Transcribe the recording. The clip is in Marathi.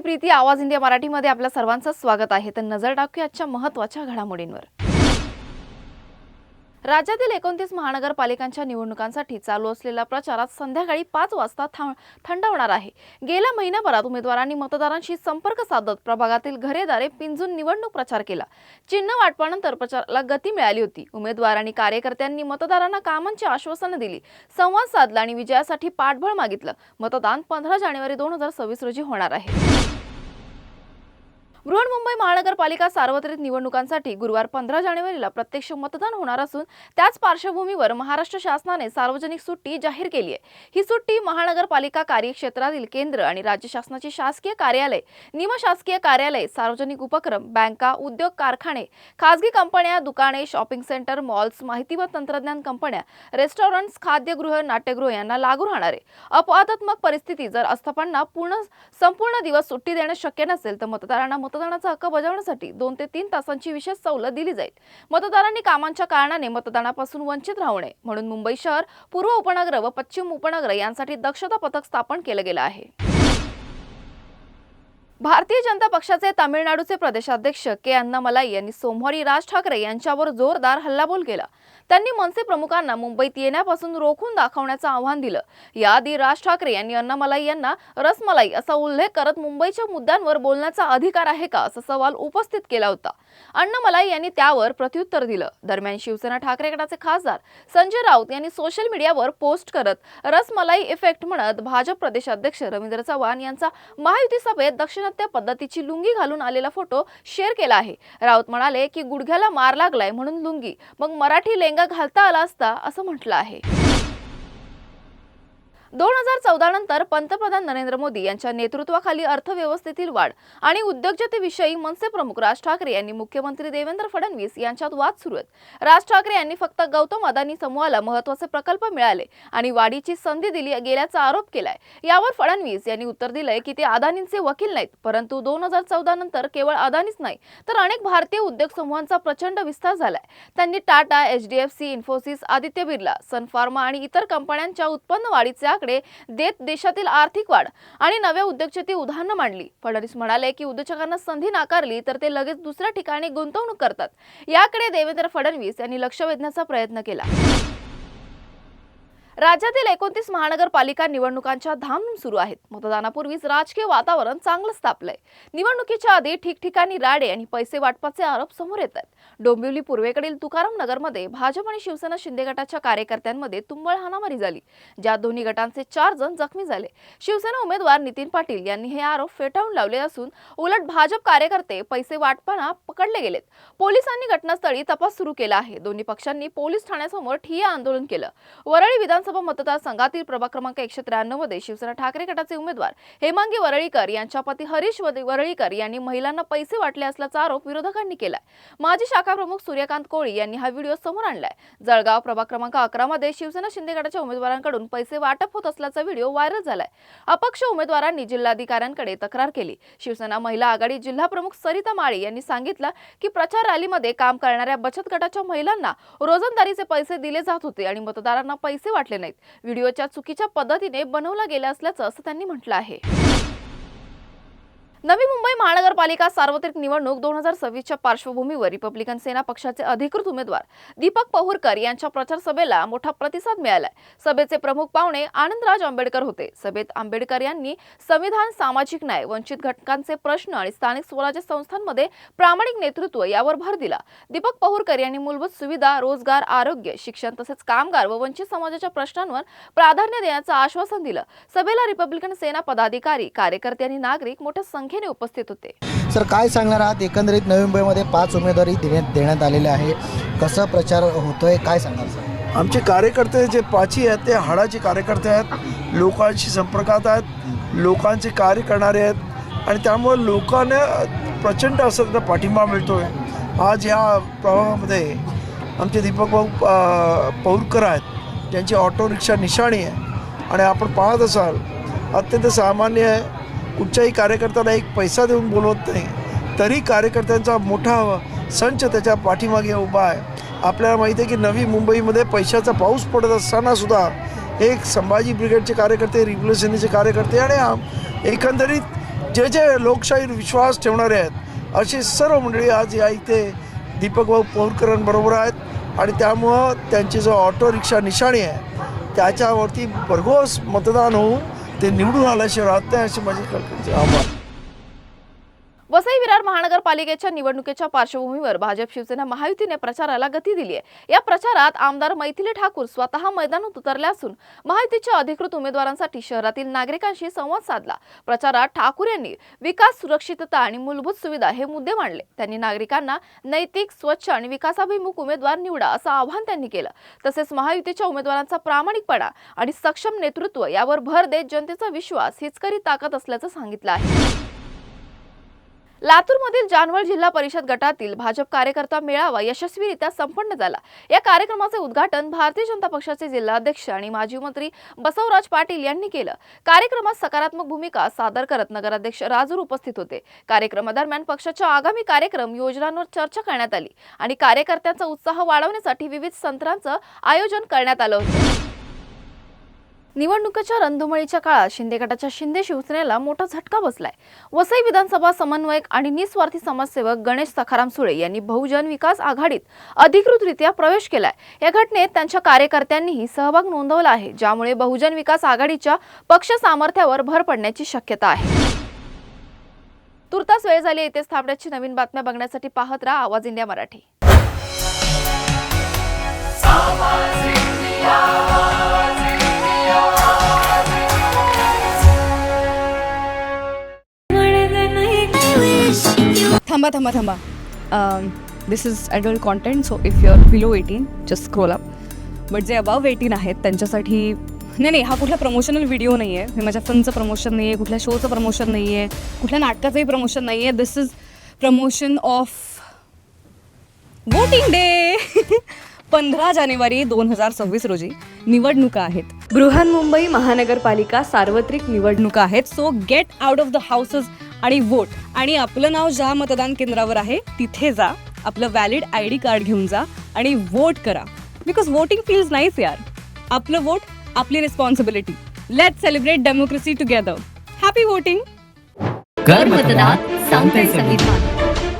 प्रीती, आवाज इंडिया मराठीमध्ये आपल्या सर्वांचं स्वागत आहे। तर नजर टाकूया आजच्या महत्त्वाच्या घडामोडींवर। राज्यातील 29 महानगरपालिकांच्या निवडणुकांसाठी चालू असलेला प्रचारात संध्याकाळी 5 वाजता थंडावणार आहे। गेल्या महिन्याभरात उमेदवारांनी मतदारांशी संपर्क साधत प्रभागातील घरेदारे पिंजून निवडणूक प्रचार केला। चिन्ह वाटपानंतर प्रचाराला गती मिळाली होती। उमेदवार आणि कार्यकर्त्यांनी मतदारांना कामांची आश्वासनं दिली, संवाद साधला आणि विजयासाठी पाठबळ मागितलं। मतदान 15 जानेवारी 2026 रोजी होणार आहे। बृहन्मुंबई महानगरपालिका सार्वत्रिक निवडणुकांसाठी गुरुवार 15 जानेवारीला प्रत्यक्ष मतदान होणार असून त्याच पार्श्वभूमीवर महाराष्ट्र शासनाने सार्वजनिक सुट्टी जाहीर केली आहे। ही सुट्टी महानगरपालिका कार्यक्षेत्रातील केंद्र आणि राज्य शासनाची शासकीय कार्यालय, निमशासकीय कार्यालय, सार्वजनिक उपक्रम, बँका, उद्योग, कारखाने, खासगी कंपन्या, दुकाने, शॉपिंग सेंटर, मॉल्स, माहिती व तंत्रज्ञान कंपन्या, रेस्टॉरंट्स, खाद्यगृह, नाट्यगृह यांना लागू राहणार आहे। अपवादात्मक परिस्थिती जर आस्थापनांना संपूर्ण दिवस सुट्टी देणे शक्य नसेल तर मतदारांना मतदानाचा हक्क बजावण्यासाठी 2 ते 3 तासांची विशेष सवलत दिली जाईल। मतदारांनी कामांच्या कारणाने मतदानापासून वंचित राहू नये म्हणून मुंबई शहर, पूर्व उपनगर व पश्चिम उपनगर यांसाठी दक्षता पथक स्थापन केले गेले आहे। भारतीय जनता पक्षाचे तामिळनाडूचे प्रदेशाध्यक्ष के अन्नामलाई यांनी सोमवारी राज ठाकरे यांच्यावर जोरदार हल्लाबोल केला। त्यांनी मनसे प्रमुखांना मुंबईत येण्यापासून रोखून दाखवण्याचं आव्हान दिलं। याआधी राज ठाकरे यांनी अन्नामलाई यांना रसमलाई असा उल्लेख करत मुंबईच्या मुद्द्यांवर बोलण्याचा अधिकार आहे का असा सवाल उपस्थित केला होता। अन्नामलाई यांनी त्यावर प्रत्युत्तर दिलं। दरम्यान शिवसेना ठाकरे गटाचे खासदार संजय राऊत यांनी सोशल मीडियावर पोस्ट करत रसमलाई इफेक्ट म्हणत भाजप प्रदेशाध्यक्ष रवींद्र चव्हाण यांचा महायुती सभेत दाक्षिणात्य पद्धतीची लुंगी घालून आलेला फोटो शेअर केला आहे। राऊत म्हणाले की गुडघ्याला मार लागलाय म्हणून लुंगी, मग मराठी लेंगा घालता आला असता असं म्हटलं आहे। 2014 नंतर पंतप्रधान नरेंद्र मोदी यांच्या नेतृत्वाखाली अर्थव्यवस्थेतील वाढ आणि उद्योजकतेविषयी मनसे प्रमुख राज ठाकरे यांनी मुख्यमंत्री देवेंद्र फडणवीस यांच्यात वाद सुरू आहेत। राज ठाकरे यांनी फक्त गौतम अदानी समूहाला महत्त्वाचे प्रकल्प मिळाले आणि वाढीची संधी दिली गेल्याचा आरोप केलाय। यावर फडणवीस यांनी उत्तर दिलंय की ते अदानींचे वकील नाहीत, परंतु 2014 नंतर केवळ अदानीच नाही तर अनेक भारतीय उद्योग समूहांचा प्रचंड विस्तार झालाय। त्यांनी टाटा, HDFC, इन्फोसिस, आदित्य बिर्ला, सन फार्मा आणि इतर कंपन्यांच्या उत्पन्न वाढीचे आकडे देत देशातील आर्थिक वाढ आणि नव्या उद्योजकतेची उदाहरणं मांडली। फडणवीस म्हणाले की उद्योजकांना संधी नाकारली तर ते लगेच दुसऱ्या ठिकाणी गुंतवणूक करतात। याकडे देवेंद्र फडणवीस यांनी लक्ष वेधण्याचा प्रयत्न केला। राज्यातील 29 महानगरपालिका निवडणुकांच्या धामधूम सुरू आहेत। मतदानापूर्वीच राजकीय वातावरण चांगलंच तापलंय। निवडणुकीच्या आधी ठिकठिकाणी राडे आणि पैसे वाटपाचे आरोप समोर येत आहेत। डोंबिवली पूर्वेकडील तुकाराम नगरमध्ये भाजप आणि शिवसेना शिंदे गटाच्या कार्यकर्त्यांमध्ये तुंबळ हाणामारी झाली, ज्यात दोन्ही गटांचे 4 जण जखमी झाले। शिवसेना उमेदवार नितीन पाटील यांनी हे आरोप फेटाळून लावले असून उलट भाजप कार्यकर्ते पैसे वाटपाना पकडले गेलेत। पोलिसांनी घटनास्थळी तपास सुरू केला आहे। दोन्ही पक्षांनी पोलीस ठाण्यासमोर ठिय्या आंदोलन केलं। वरळी विधानसभा मतदारसंघातील प्रभाग क्रमांक 193 मध्ये शिवसेना ठाकरे गटाचे उमेदवार हेमांगी वरळीकर यांच्या पती हरीश वरळीकर यांनी महिलांना पैसे वाटले असल्याचा आरोप विरोधकांनी केलाय। माजी शाखा प्रमुख सूर्यकांत कोळी यांनी हा व्हिडिओ समोर आणलाय। जळगाव प्रभाग क्रमांक 11 मध्ये शिवसेना शिंदे गटाच्या उमेदवारांकडून पैसे वाटप होत असल्याचा व्हिडिओ व्हायरल झालाय। अपक्ष उमेदवारांनी जिल्हाधिकाऱ्यांकडे तक्रार केली। शिवसेना महिला आघाडी जिल्हा प्रमुख सरिता माळी यांनी सांगितलं की प्रचार रॅलीमध्ये काम करणाऱ्या बचत गटाच्या महिलांना रोजंदारीचे पैसे दिले जात होते आणि मतदारांना पैसे वाटले नाहीत। व्हिडिओच्या चुकीच्या पद्धतीने बनवला गेला असल्याचं असं त्यांनी म्हटलं आहे। नवी मुंबई महानगरपालिका सार्वत्रिक निवडणूक 2026च्या पार्श्वभूमीवर रिपब्लिकन सेना पक्षाचे अधिकृत उमेदवार दीपक पहुरकर यांच्या प्रचार सभेला मोठा प्रतिसाद मिळालाय। सभेचे प्रमुख पाहुणे आनंदराज आंबेडकर होते। सभेत आंबेडकर यांनी संविधान, सामाजिक न्याय, वंचित घटकांचे प्रश्न आणि स्थानिक स्वराज्य संस्थांमध्ये प्रामाणिक नेतृत्व यावर भर दिला। दीपक पहुरकर यांनी मूलभूत सुविधा, रोजगार, आरोग्य, शिक्षण तसेच कामगार व वंचित समाजाच्या प्रश्नांवर प्राधान्य देण्याचं आश्वासन दिलं। सभेला रिपब्लिकन सेना पदाधिकारी, कार्यकर्ते आणि नागरिक मोठ्या संख्येने उपस्थित होते। सर, काय सांगणार आहात? एकंदरीत नवी मुंबईमध्ये 5 उमेदवारी देण्यात आलेले आहे, कसं प्रचार होतोय, काय सांगणार सर? आमचे कार्यकर्ते जे 5ही आहेत ते हाडाचे कार्यकर्ते आहेत, लोकांशी संपर्कात आहेत, लोकांचे कार्य करणारे आहेत आणि त्यामुळे लोकांना प्रचंड असं त्यांना पाठिंबा मिळतोय। आज या प्रभागामध्ये आमचे दीपक भाऊ पहुरकर आहेत, ज्यांची ऑटो रिक्षा निशाणी आहे आणि आपण पाहत असाल अत्यंत सामान्य आहे। कुठच्याही कार्यकर्त्याला एक पैसा देऊन बोलवत नाही, तरी कार्यकर्त्यांचा मोठा संच त्याच्या पाठीमागे उभा आहे। आपल्याला माहिती आहे की नवी मुंबईमध्ये पैशाचा पाऊस पडत असतानासुद्धा एक संभाजी ब्रिगेडचे कार्यकर्ते, रिपब्लिकन सेनेचे कार्यकर्ते आणि एकंदरीत जे जे लोकशाहीवर विश्वास ठेवणारे आहेत अशी सर्व मंडळी आज या इथे दीपकभाऊ पोहरकरांबरोबर आहेत आणि त्यामुळं त्यांची जो ऑटो रिक्षा निशाणी आहे त्याच्यावरती भरघोस मतदान होऊन ते निवडून आल्याशिवाय राहत नाही अशी माझी कल्पना आव्हान. वसई विरार महानगरपालिकेच्या निवडणुकीच्या पार्श्वभूमीवर भाजप शिवसेना महायुतीने प्रचाराला गती दिली आहे. या प्रचारात आमदार मैथिली ठाकूर स्वतः मैदानात उतरल्या असून महायुतीच्या अधिकृत उमेदवारांसाठी शहरातील नागरिकांशी संवाद साधला. प्रचारात ठाकूर यांनी विकास, सुरक्षितता आणि मूलभूत सुविधा हे मुद्दे मांडले. त्यांनी नागरिकांना नैतिक, स्वच्छ आणि विकासाभिमुख उमेदवार निवडा असं आवाहन त्यांनी केलं. तसेच महायुतीच्या उमेदवारांचा प्रामाणिकपणा आणि सक्षम नेतृत्व यावर भर देत जनतेचा विश्वास हीच खरी ताकद असल्याचं सांगितलं आहे. लातूरमधील जानवळ जिल्हा परिषद गटातील भाजप कार्यकर्ता मेळावा यशस्वीरित्या संपन्न झाला. या कार्यक्रमाचे उद्घाटन भारतीय जनता पक्षाचे जिल्हाध्यक्ष आणि माजी मंत्री बसवराज पाटील यांनी केलं. कार्यक्रमात सकारात्मक भूमिका सादर करत नगराध्यक्ष राजूर उपस्थित होते. कार्यक्रमादरम्यान पक्षाच्या आगामी कार्यक्रम योजनांवर चर्चा करण्यात आली आणि कार्यकर्त्यांचा उत्साह वाढवण्यासाठी विविध सत्रांचं आयोजन करण्यात आलं होतं. निवडणुकीच्या रणधुमाळीच्या काळात शिंदे गटाच्या शिंदे शिवसेनेला मोठा झटका बसलाय. वसई विधानसभा समन्वयक आणि निस्वार्थी समाजसेवक गणेश सखाराम सुळे यांनी बहुजन विकास आघाडीत अधिकृतरित्या प्रवेश केलाय. या घटनेत त्यांच्या कार्यकर्त्यांनीही सहभाग नोंदवला आहे, ज्यामुळे बहुजन विकास आघाडीच्या पक्ष सामर्थ्यावर भर पडण्याची शक्यता आहे. तुर्तास वेळ झाली. इथेच थांबण्याची. नवीन बातम्या बघण्यासाठी पाहत राहा आवाज इंडिया मराठी. थांबा. This is adult content, so if you are below 18 just scroll up. But जे अबाव 18 आहेत त्यांच्यासाठी नाही, हा कुठला प्रमोशनल व्हिडिओ नाही आहे. हे माझ्या फिल्मचं प्रमोशन नाही आहे, कुठल्या शोचं प्रमोशन नाही आहे, कुठल्या नाटकाचंही प्रमोशन नाही आहे. This is promotion of voting day. 15 जानेवारी 2026 रोजी निवडणुका आहेत. बृहन्मुंबई महानगरपालिका सार्वत्रिक निवडणुका आहेत. So get out of the houses आणि वोट. आणि आपलं नाव ज्या मतदान केंद्रावर आहे तिथे जा, आपलं व्हॅलिड ID कार्ड घेऊन जा आणि वोट करा. बिकॉज वोटिंग फील्स नाईस यार. आपलं वोट आपली responsibility. Let's celebrate democracy together. Happy voting. कर मतदान, सांगते संविधान.